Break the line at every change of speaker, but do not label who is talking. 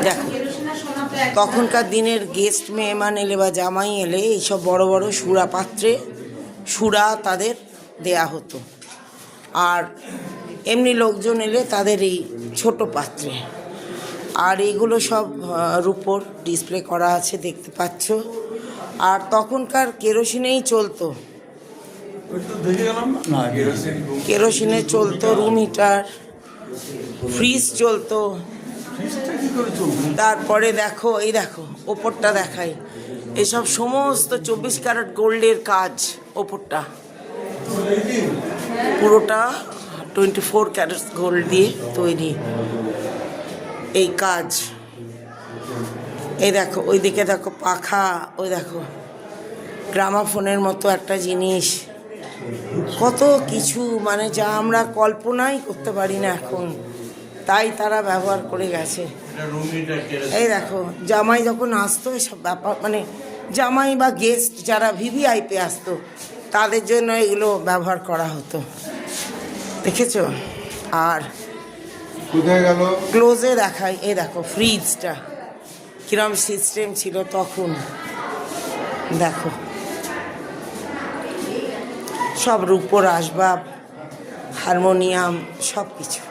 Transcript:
দেখো তখনকার দিনের গেস্ট মেহমান এলে বা জামাই এলে এইসব বড় বড় সুরা পাত্রে সুরা তাদের দেয়া হতো, আর এমনি লোকজন এলে তাদের এই ছোট পাত্রে। আর এইগুলো সব রূপোর ডিসপ্লে করা আছে, দেখতে পাচ্ছ। আর তখনকার কেরোসিনেই চলতো, কেরোসিনে চলতো, রুম হিটার, ফ্রিজ চলতো। তারপরে দেখো, এই দেখো ওপরটা দেখাই, এসব সমস্ত 24 ক্যারেট গোল্ডের কাজ। ওপরটা পুরোটা 24 ক্যারেট গোল্ড দিয়ে তৈরি এই কাজ। এই দেখো ওইদিকে দেখো পাখা, ওই দেখো গ্রামাফোনের মতো একটা জিনিস, কত কিছু মানে যা আমরা কল্পনাই করতে পারি না এখন, তাই তারা ব্যবহার করে গেছে। এই দেখো জামাই যখন আসতো এসব ব্যাপার, মানে জামাই বা গেস্ট যারা ভিভিআইপি আসতো তাদের জন্য এগুলো ব্যবহার করা হতো, দেখেছো। আর
কোথায় গেল
ক্লোজে দেখাই, এই দেখো ফ্রিজটা কিরম সিস্টেম ছিল তখন, দেখো সব রূপোর আসবাব, হারমোনিয়াম, সব কিছু।